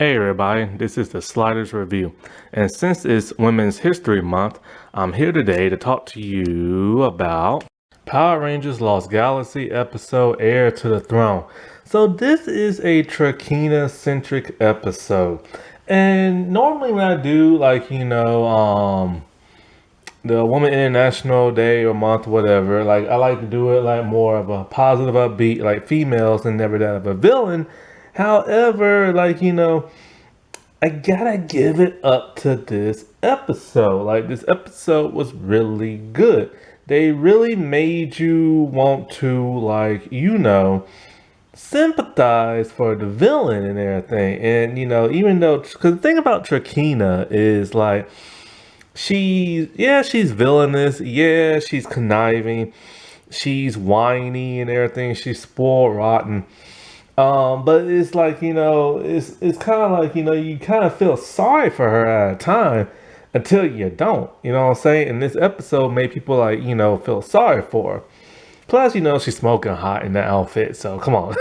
Hey everybody, this is the Sliders Review, and since it's Women's History Month, I'm here today to talk to you about Power Rangers Lost Galaxy episode Heir to the Throne. So this is a Trakina-centric episode, and normally when I do the Woman International Day or month, whatever, like I like to do it like more of a positive upbeat, like females and never that of a villain. However, I gotta give it up to this episode. Like, this episode was really good. They really made you want to, sympathize for the villain and everything. And, even though, because the thing about Trakina is, she's villainous. Yeah, she's conniving. She's whiny and everything. She's spoiled rotten. But it's it's kind of you kind of feel sorry for her at a time until you don't. You know what I'm saying? And this episode made people feel sorry for her. Plus, she's smoking hot in the outfit, so come on.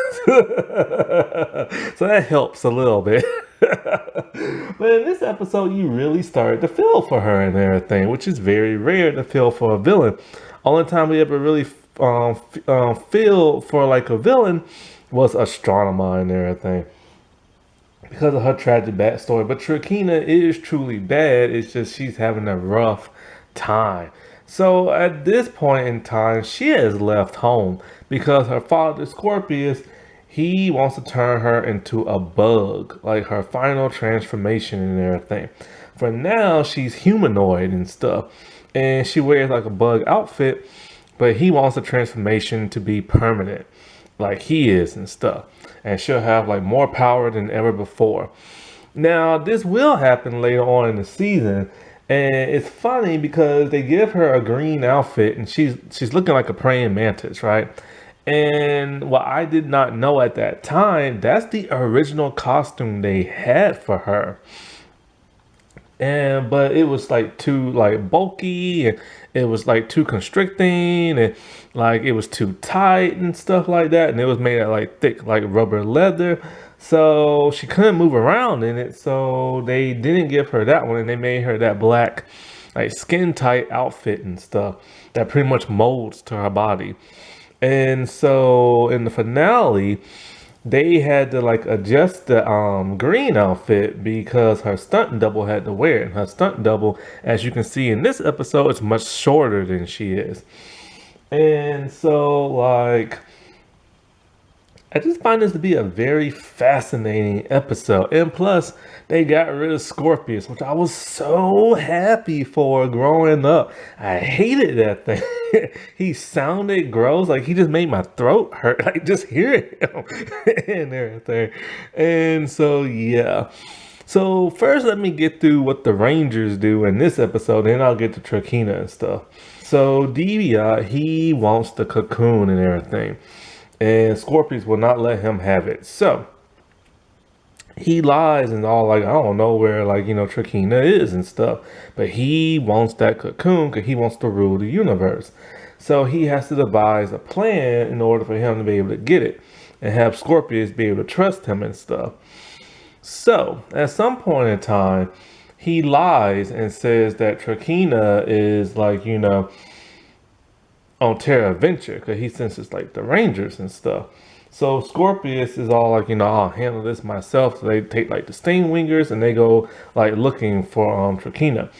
So that helps a little bit. But in this episode, you really started to feel for her and everything, which is very rare to feel for a villain. Only time we ever really feel for like a villain was Astronomer and everything because of her tragic backstory. But Trakina is truly bad. It's just she's having a rough time. So at this point in time, she has left home because her father, Scorpius, he wants to turn her into a bug, like her final transformation and everything. For now, she's humanoid and stuff, and she wears like a bug outfit, but he wants the transformation to be permanent like he is and stuff, and she'll have like more power than ever before. Now this will happen later on in the season, and it's funny because they give her a green outfit and she's looking like a praying mantis, right? And what I did not know at that time, that's the original costume they had for her. And but it was like too like bulky, and it was like too constricting, and like it was too tight and stuff like that, and it was made of like thick like rubber leather, so she couldn't move around in it. So they didn't give her that one, and they made her that black like skin tight outfit and stuff that pretty much molds to her body. And so in the finale, they had to like adjust the green outfit because her stunt double had to wear it. And her stunt double, as you can see in this episode, is much shorter than she is. And so I just find this to be a very fascinating episode. And plus, they got rid of Scorpius, which I was so happy for growing up. I hated that thing. He sounded gross. Like, he just made my throat hurt. Like, just hearing him and everything. And so, yeah. So, first, let me get through what the Rangers do in this episode. Then I'll get to Trakina and stuff. So, Deviat, he wants the cocoon and everything, and Scorpius will not let him have it. So he lies and all like, I don't know where Trakina is and stuff, but he wants that cocoon because he wants to rule the universe. So he has to devise a plan in order for him to be able to get it and have Scorpius be able to trust him and stuff. So at some point in time, he lies and says that Trakina is on Terra Venture because he senses like the Rangers and stuff. So Scorpius is all like, I'll handle this myself. So they take like the Stingwingers and they go like looking for Trakina.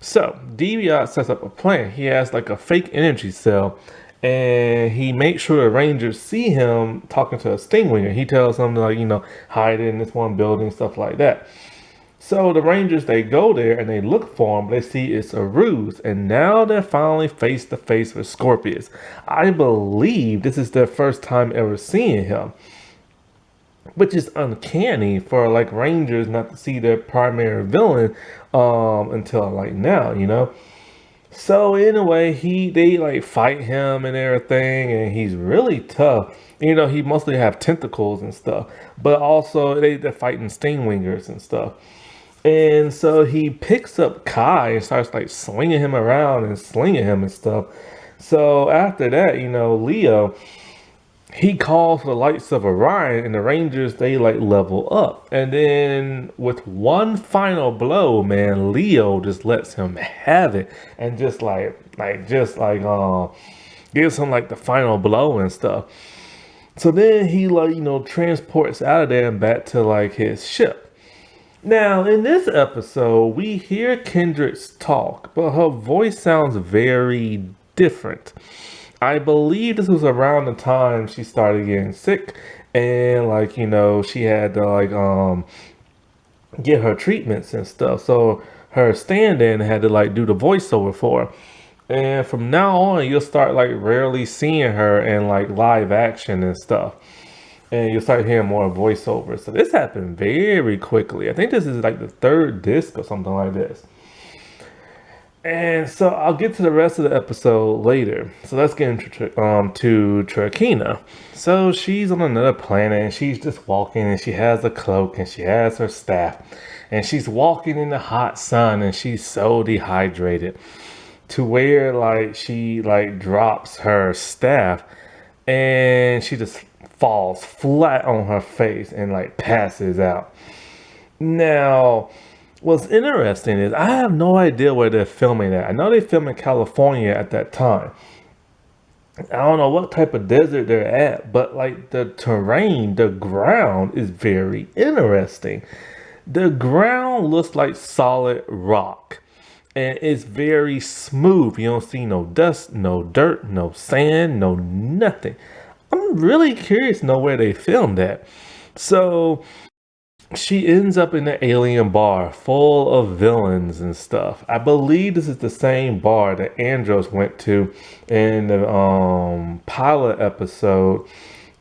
So Deviat sets up a plan. He has like a fake energy cell, and he makes sure the Rangers see him talking to a Stingwinger. He tells them to hide in this one building, stuff like that. So the Rangers, they go there and they look for him. They see it's a ruse. And now they're finally face to face with Scorpius. I believe this is their first time ever seeing him, which is uncanny for like Rangers not to see their primary villain until like now. So anyway, they like fight him and everything, and he's really tough. He mostly have tentacles and stuff, but also they're fighting Stingwingers and stuff. And so he picks up Kai and starts like swinging him around and slinging him and stuff. So after that, Leo, he calls for the lights of Orion, and the Rangers they like level up. And then with one final blow, man, Leo just lets him have it, and just gives him like the final blow and stuff. So then he transports out of there and back to like his ship. Now in this episode, we hear Kendrick's talk, but her voice sounds very different. I believe this was around the time she started getting sick, and she had to get her treatments and stuff. So her stand-in had to like do the voiceover for her. And from now on, you'll start like rarely seeing her in like live action and stuff. And you'll start hearing more voiceovers. So this happened very quickly. I think this is like the third disc or something like this. And so I'll get to the rest of the episode later. So let's get into to Trakina. So she's on another planet and she's just walking and she has a cloak and she has her staff. And she's walking in the hot sun and she's so dehydrated to where like she like drops her staff and she just falls flat on her face and like passes out. Now, what's interesting is I have no idea where they're filming at. I know they film in California at that time. I don't know what type of desert they're at, but like the terrain, the ground is very interesting. The ground looks like solid rock and it's very smooth. You don't see no dust, no dirt, no sand, no nothing. I'm really curious to know where they filmed that. So she ends up in the alien bar full of villains and stuff. I believe this is the same bar that Andros went to in the pilot episode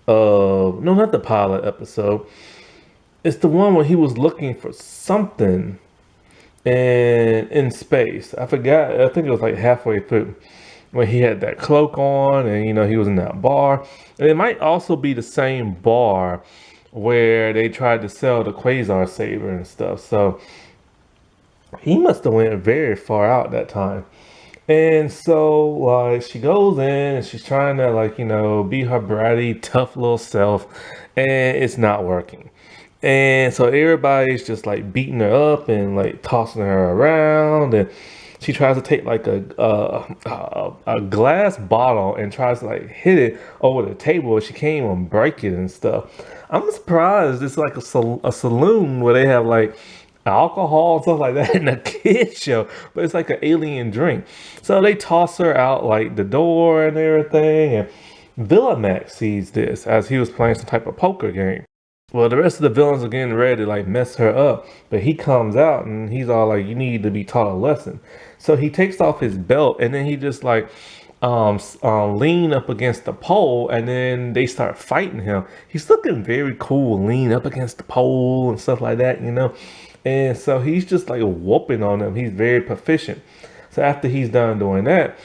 of, no, not the pilot episode. It's the one where he was looking for something in space. I forgot. I think it was like halfway through when he had that cloak on and he was in that bar. And it might also be the same bar where they tried to sell the quasar saber and stuff. So he must have went very far out that time. And so like she goes in and she's trying to be her bratty tough little self, and it's not working. And so everybody's just like beating her up and like tossing her around, and she tries to take like a glass bottle and tries to like hit it over the table. She can't even break it and stuff. I'm surprised it's like a saloon where they have like alcohol and stuff like that in a kid show, but it's like an alien drink. So they toss her out like the door and everything. And Villamax sees this as he was playing some type of poker game. Well, the rest of the villains are getting ready to like mess her up, but he comes out and he's all like, "You need to be taught a lesson." So he takes off his belt and then he just like lean up against the pole, and then they start fighting him. He's looking very cool, lean up against the pole and stuff like that, And so he's just like whooping on them. He's very proficient. So after he's done doing that,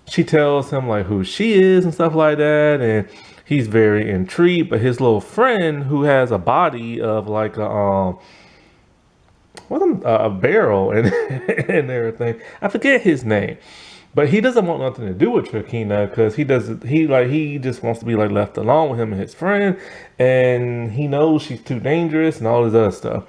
she tells him like who she is and stuff like that, and he's very intrigued. But his little friend, who has a body of like a barrel and and everything, I forget his name, but he doesn't want nothing to do with Trakina because he just wants to be like left alone with him and his friend, and he knows she's too dangerous and all this other stuff.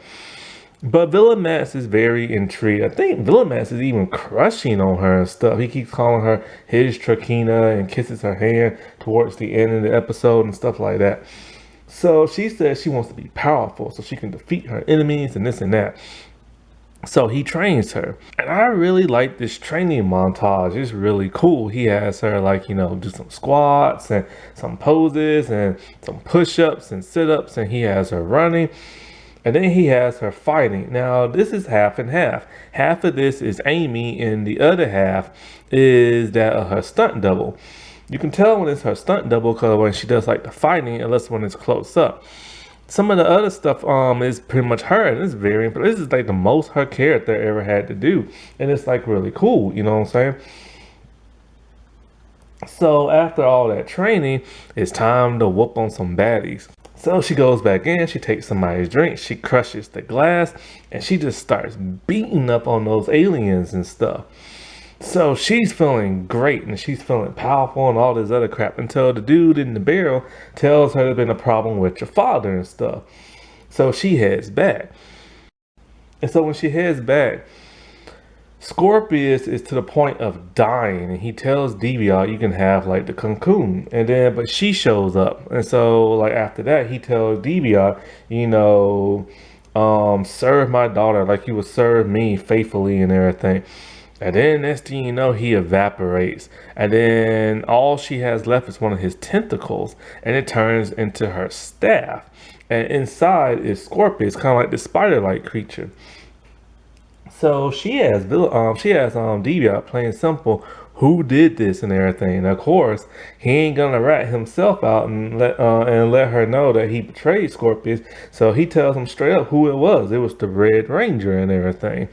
But Villamax is very intrigued. I think Villamax is even crushing on her and stuff. He keeps calling her his Trakina and kisses her hand towards the end of the episode and stuff like that. So she says she wants to be powerful so she can defeat her enemies and this and that. So he trains her. And I really like this training montage. It's really cool. He has her do some squats and some poses and some push-ups and sit-ups, and he has her running. And then he has her fighting. Now, this is half and half. Half of this is Amy, and the other half is that of her stunt double. You can tell when it's her stunt double because when she does like the fighting, unless when it's close up. Some of the other stuff is pretty much her, and it's very important. This is like the most her character ever had to do, and it's like really cool. You know what I'm saying? So after all that training, it's time to whoop on some baddies. So she goes back in, she takes somebody's drink, she crushes the glass, and she just starts beating up on those aliens and stuff. So she's feeling great and she's feeling powerful and all this other crap until the dude in the barrel tells her there's been a problem with your father and stuff. So she heads back. And so when she heads back, Scorpius is to the point of dying, and he tells Deviot you can have like the cocoon, and then but she shows up, and so like after that he tells Deviot, serve my daughter like you would serve me faithfully and everything. And then next thing you know, he evaporates, and then all she has left is one of his tentacles, and it turns into her staff, and inside is Scorpius, kind of like the spider-like creature. So she has Deviant playing simple. Who did this and everything? And of course, he ain't gonna rat himself out and let her know that he betrayed Scorpius. So he tells him straight up who it was. It was the Red Ranger and everything.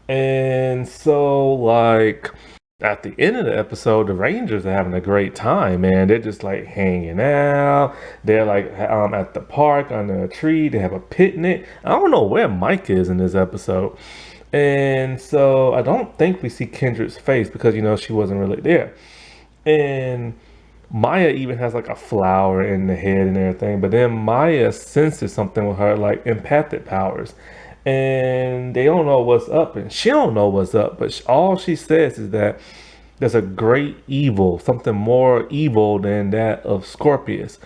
And so like at the end of the episode, the Rangers are having a great time, man. They're just like hanging out. They're like at the park under a tree. They have a picnic. I don't know where Mike is in this episode. And so I don't think we see Kendrick's face because she wasn't really there. And Maya even has like a flower in the head and everything, but then Maya senses something with her like empathic powers. And they don't know what's up, and she don't know what's up, but all she says is that there's a great evil, something more evil than that of Scorpius.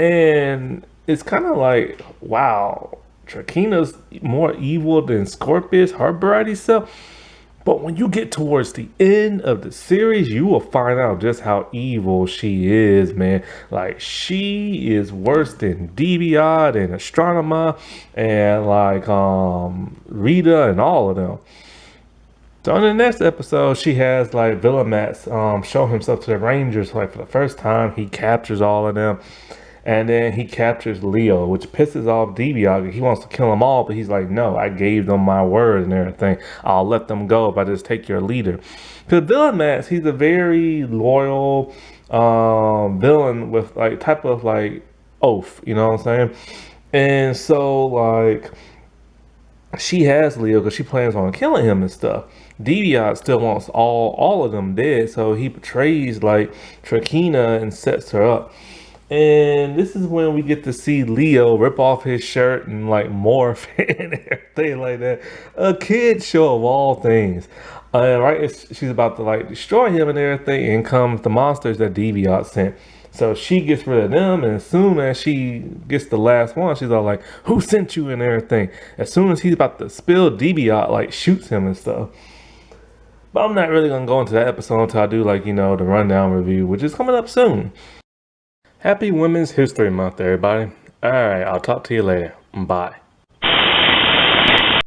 And it's kind of like, wow, Trakina's more evil than Scorpius, her bratty self. But when you get towards the end of the series, you will find out just how evil she is, man. Like, she is worse than Deviot and Astronema and like Rita and all of them. So in the next episode, she has like Villamax show himself to the Rangers like for the first time. He captures all of them. And then he captures Leo, which pisses off Deviant. He wants to kill them all, but he's like, no, I gave them my word and everything. I'll let them go if I just take your leader. Because Villamax, he's a very loyal villain with like type of like oath, you know what I'm saying? And so like she has Leo because she plans on killing him and stuff. Deviant still wants all of them dead, so he betrays like Trakina and sets her up. And this is when we get to see Leo rip off his shirt and like morph and everything like that. A kid show of all things. Right, she's about to like destroy him and everything, and comes the monsters that Deviant sent. So she gets rid of them, and as soon as she gets the last one, she's all like, "Who sent you?" and everything. As soon as he's about to spill, Deviant like shoots him and stuff. But I'm not really gonna go into that episode until I do like the rundown review, which is coming up soon. Happy Women's History Month, everybody. All right, I'll talk to you later. Bye.